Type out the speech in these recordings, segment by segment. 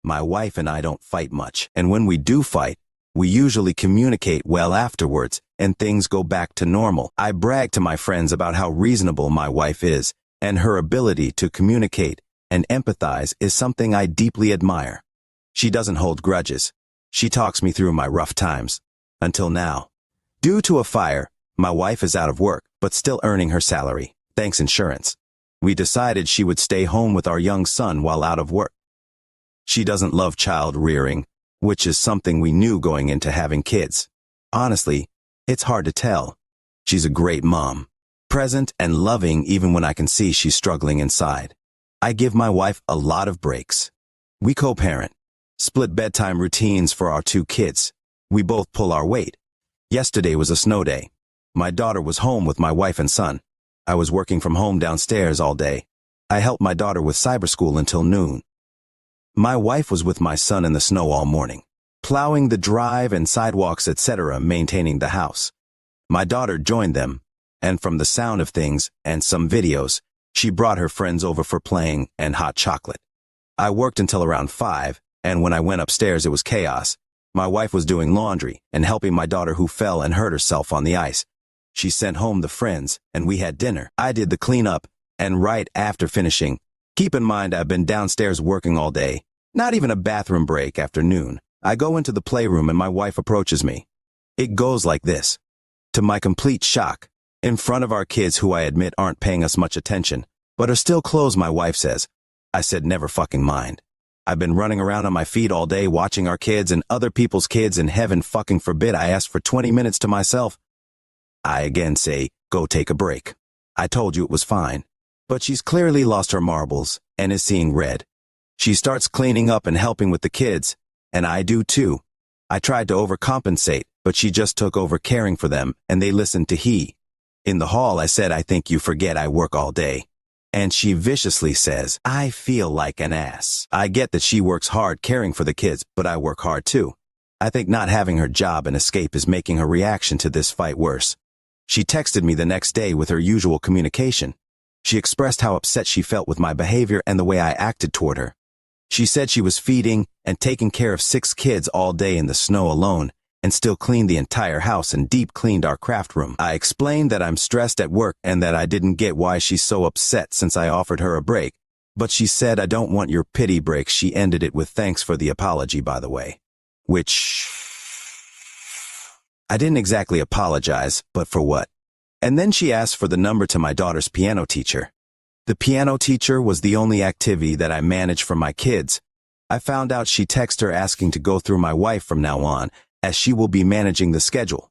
My wife and I don't fight much, and when we do fight, we usually communicate well afterwards, and things go back to normal. I brag to my friends about how reasonable my wife is, and her ability to communicate and empathize is something I deeply admire. She doesn't hold grudges. She talks me through my rough times. Until now. Due to a fire, my wife is out of work, but still earning her salary, thanks insurance. We decided she would stay home with our young son while out of work. She doesn't love child rearing, which is something we knew going into having kids. Honestly, it's hard to tell. She's a great mom, present and loving even when I can see she's struggling inside. I give my wife a lot of breaks. We co-parent, split bedtime routines for our 2 kids. We both pull our weight. Yesterday was a snow day. My daughter was home with my wife and son. I was working from home downstairs all day. I helped my daughter with cyber school until noon. My wife was with my son in the snow all morning, plowing the drive and sidewalks, etc., maintaining the house. My daughter joined them, and from the sound of things and some videos, she brought her friends over for playing and hot chocolate. I worked until around 5, and when I went upstairs it was chaos. My wife was doing laundry and helping my daughter who fell and hurt herself on the ice. She sent home the friends, and we had dinner. I did the cleanup, and right after finishing, keep in mind I've been downstairs working all day, not even a bathroom break after noon. I go into the playroom and my wife approaches me. It goes like this. To my complete shock, in front of our kids who I admit aren't paying us much attention, but are still close, my wife says. I said never fucking mind. I've been running around on my feet all day watching our kids and other people's kids, and heaven fucking forbid I asked for 20 minutes to myself. I again say, go take a break. I told you it was fine. But she's clearly lost her marbles and is seeing red. She starts cleaning up and helping with the kids, and I do too. I tried to overcompensate, but she just took over caring for them, and they listened to he. In the hall I said, I think you forget I work all day. And she viciously says, I feel like an ass. I get that she works hard caring for the kids, but I work hard too. I think not having her job and escape is making her reaction to this fight worse. She texted me the next day with her usual communication. She expressed how upset she felt with my behavior and the way I acted toward her. She said she was feeding and taking care of 6 kids all day in the snow alone, and still cleaned the entire house and deep cleaned our craft room. I explained that I'm stressed at work and that I didn't get why she's so upset since I offered her a break, but she said, I don't want your pity break. She ended it with thanks for the apology, by the way. Which I didn't exactly apologize, but for what? And then she asked for the number to my daughter's piano teacher. The piano teacher was the only activity that I managed for my kids. I found out she texted her asking to go through my wife from now on, as she will be managing the schedule.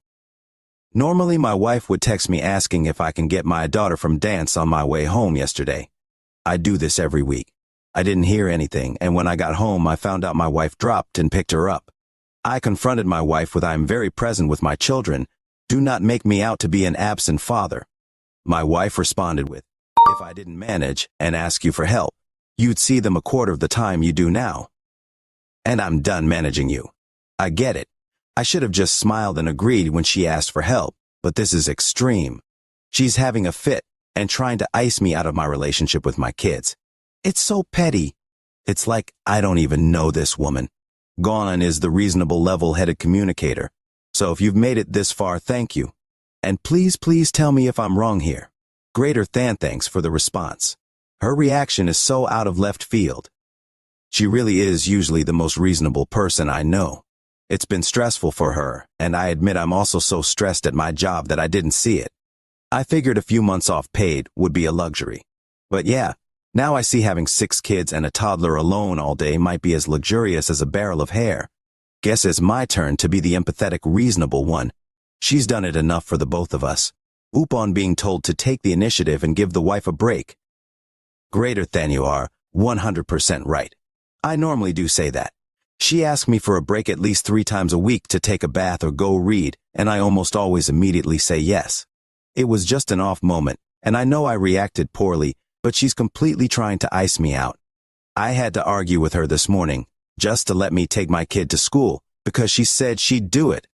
Normally my wife would text me asking if I can get my daughter from dance on my way home yesterday. I do this every week. I didn't hear anything, and when I got home I found out my wife dropped and picked her up. I confronted my wife with, I am very present with my children. Do not make me out to be an absent father. My wife responded with, if I didn't manage and ask you for help, you'd see them a quarter of the time you do now. And I'm done managing you. I get it. I should have just smiled and agreed when she asked for help, but this is extreme. She's having a fit and trying to ice me out of my relationship with my kids. It's so petty. It's like I don't even know this woman. Gone is the reasonable, level-headed communicator. So if you've made it this far, thank you. And please tell me if I'm wrong here. Greater than thanks for the response. Her reaction is so out of left field. She really is usually the most reasonable person I know. It's been stressful for her, and I admit I'm also so stressed at my job that I didn't see it. I figured a few months off paid would be a luxury. But yeah, now I see having 6 kids and a toddler alone all day might be as luxurious as a barrel of hair. Guess it's my turn to be the empathetic, reasonable one. She's done it enough for the both of us. Oop on being told to take the initiative and give the wife a break. Greater than you are 100% right. I normally do say that. She asks me for a break at least 3 times a week to take a bath or go read, and I almost always immediately say yes. It was just an off moment, and I know I reacted poorly, but she's completely trying to ice me out. I had to argue with her this morning, just to let me take my kid to school, because she said she'd do it.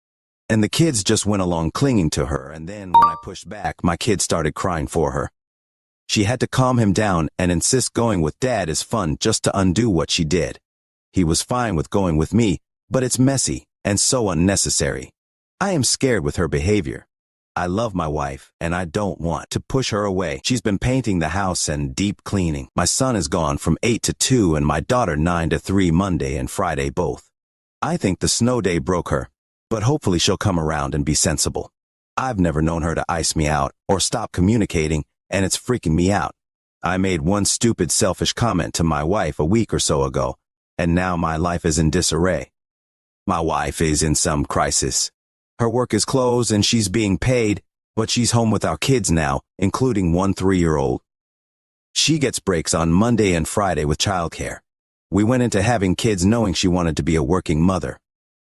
And the kids just went along clinging to her, and then when I pushed back, my kid started crying for her. She had to calm him down and insist going with Dad is fun just to undo what she did. He was fine with going with me, but it's messy and so unnecessary. I am scared with her behavior. I love my wife, and I don't want to push her away. She's been painting the house and deep cleaning. My son is gone from 8 to 2 and my daughter 9 to 3 Monday and Friday both. I think the snow day broke her, but hopefully she'll come around and be sensible. I've never known her to ice me out or stop communicating, and it's freaking me out. I made one stupid selfish comment to my wife a week or so ago, and now my life is in disarray. My wife is in some crisis. Her work is closed and she's being paid, but she's home with our kids now, including one 3-year-old. She gets breaks on Monday and Friday with childcare. We went into having kids knowing she wanted to be a working mother.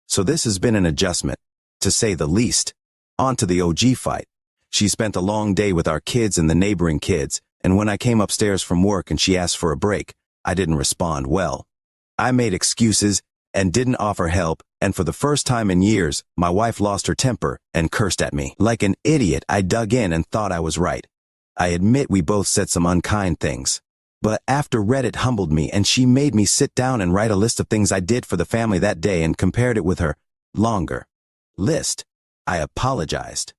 So this has been an adjustment, to say the least. On to the OG fight. She spent a long day with our kids and the neighboring kids, and when I came upstairs from work and she asked for a break, I didn't respond well. I made excuses and didn't offer help, and for the first time in years, my wife lost her temper and cursed at me. Like an idiot, I dug in and thought I was right. I admit we both said some unkind things. But after Reddit humbled me and she made me sit down and write a list of things I did for the family that day and compared it with her longer list, I apologized.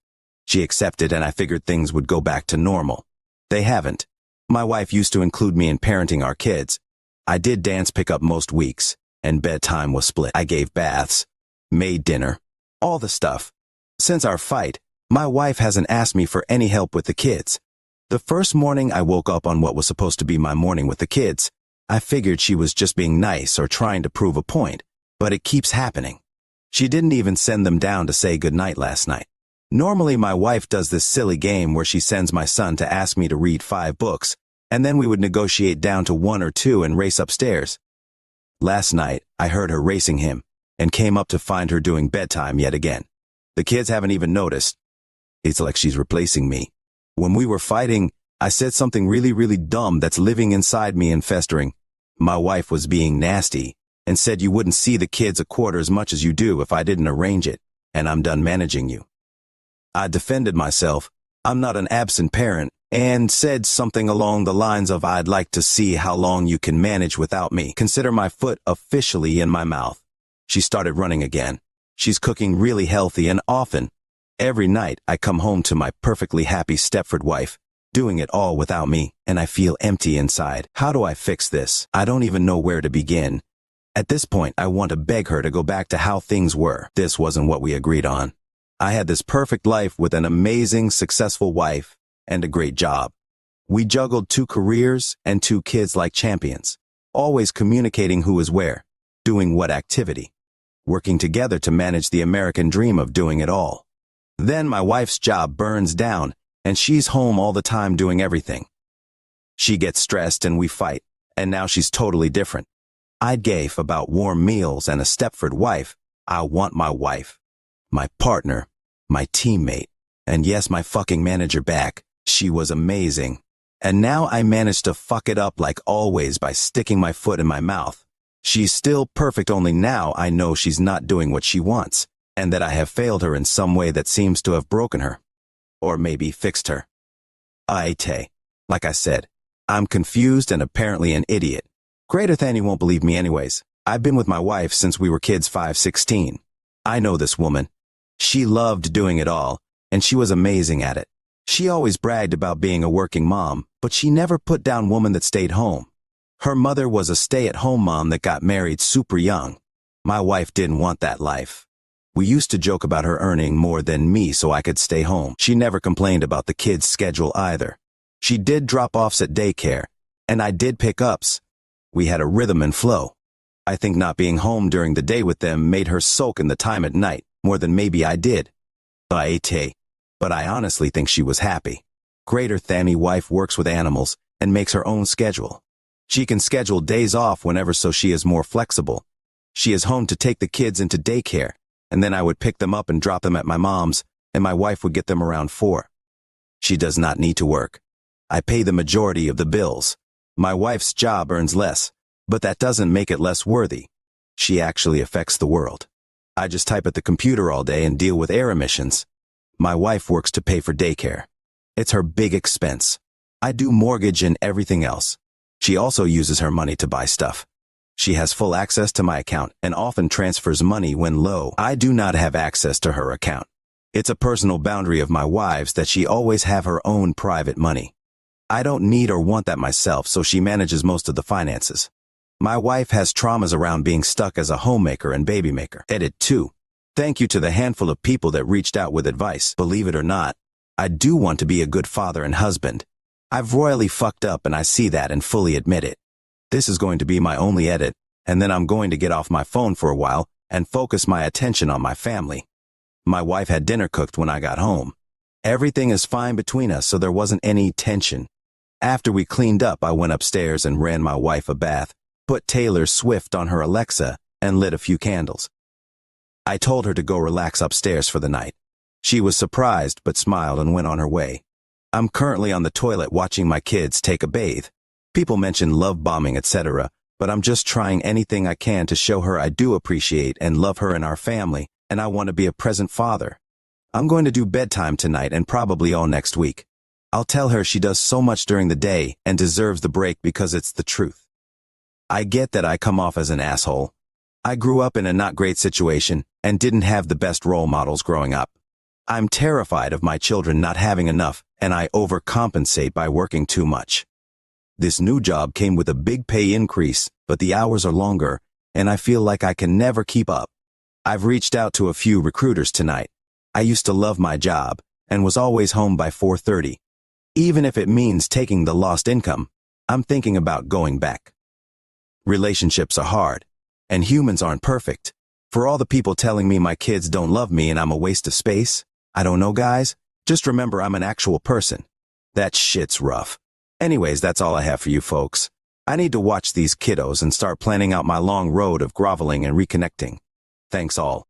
She accepted and I figured things would go back to normal. They haven't. My wife used to include me in parenting our kids. I did dance pickup most weeks, and bedtime was split. I gave baths, made dinner, all the stuff. Since our fight, my wife hasn't asked me for any help with the kids. The first morning I woke up on what was supposed to be my morning with the kids, I figured she was just being nice or trying to prove a point, but it keeps happening. She didn't even send them down to say goodnight last night. Normally my wife does this silly game where she sends my son to ask me to read 5 books, and then we would negotiate down to 1 or 2 and race upstairs. Last night, I heard her racing him, and came up to find her doing bedtime yet again. The kids haven't even noticed. It's like she's replacing me. When we were fighting, I said something really dumb that's living inside me and festering. My wife was being nasty, and said you wouldn't see the kids a quarter as much as you do if I didn't arrange it, and I'm done managing you. I defended myself. I'm not an absent parent, and said something along the lines of I'd like to see how long you can manage without me. Consider my foot officially in my mouth. She started running again. She's cooking really healthy and often. Every night I come home to my perfectly happy Stepford wife, doing it all without me, and I feel empty inside. How do I fix this? I don't even know where to begin. At this point, I want to beg her to go back to how things were. This wasn't what we agreed on. I had this perfect life with an amazing, successful wife and a great job. We juggled 2 careers and 2 kids like champions, always communicating who is where, doing what activity, working together to manage the American dream of doing it all. Then my wife's job burns down, and she's home all the time doing everything. She gets stressed and we fight, and now she's totally different. I'd gafe about warm meals and a Stepford wife. I want my wife, my partner, my teammate, and yes, my fucking manager back. She was amazing. And now I managed to fuck it up like always by sticking my foot in my mouth. She's still perfect, only now I know she's not doing what she wants, and that I have failed her in some way that seems to have broken her. Or maybe fixed her. Like I said, I'm confused and apparently an idiot. Greater Thany won't believe me anyways. I've been with my wife since we were kids 5-16. I know this woman. She loved doing it all, and she was amazing at it. She always bragged about being a working mom, but she never put down woman that stayed home. Her mother was a stay-at-home mom that got married super young. My wife didn't want that life. We used to joke about her earning more than me so I could stay home. She never complained about the kids' schedule either. She did drop-offs at daycare, and I did pick-ups. We had a rhythm and flow. I think not being home during the day with them made her sulk in the time at night, more than maybe I did. But I honestly think she was happy. Greater Thany wife works with animals and makes her own schedule. She can schedule days off whenever, so she is more flexible. She is home to take the kids into daycare, and then I would pick them up and drop them at my mom's, and my wife would get them around 4. She does not need to work. I pay the majority of the bills. My wife's job earns less, but that doesn't make it less worthy. She actually affects the world. I just type at the computer all day and deal with air emissions. My wife works to pay for daycare. It's her big expense. I do mortgage and everything else. She also uses her money to buy stuff. She has full access to my account and often transfers money when low. I do not have access to her account. It's a personal boundary of my wife's that she always have her own private money. I don't need or want that myself, so she manages most of the finances. My wife has traumas around being stuck as a homemaker and baby maker. Edit 2. Thank you to the handful of people that reached out with advice. Believe it or not, I do want to be a good father and husband. I've royally fucked up and I see that and fully admit it. This is going to be my only edit, and then I'm going to get off my phone for a while and focus my attention on my family. My wife had dinner cooked when I got home. Everything is fine between us, so there wasn't any tension. After we cleaned up, I went upstairs and ran my wife a bath, put Taylor Swift on her Alexa, and lit a few candles. I told her to go relax upstairs for the night. She was surprised but smiled and went on her way. I'm currently on the toilet watching my kids take a bathe. People mention love bombing, etc., but I'm just trying anything I can to show her I do appreciate and love her and our family, and I want to be a present father. I'm going to do bedtime tonight and probably all next week. I'll tell her she does so much during the day and deserves the break because it's the truth. I get that I come off as an asshole. I grew up in a not great situation and didn't have the best role models growing up. I'm terrified of my children not having enough, and I overcompensate by working too much. This new job came with a big pay increase, but the hours are longer, and I feel like I can never keep up. I've reached out to a few recruiters tonight. I used to love my job and was always home by 4:30. Even if it means taking the lost income, I'm thinking about going back. Relationships are hard, and humans aren't perfect. For all the people telling me my kids don't love me and I'm a waste of space, I don't know, guys. Just remember I'm an actual person. That shit's rough. Anyways, that's all I have for you folks. I need to watch these kiddos and start planning out my long road of groveling and reconnecting. Thanks all.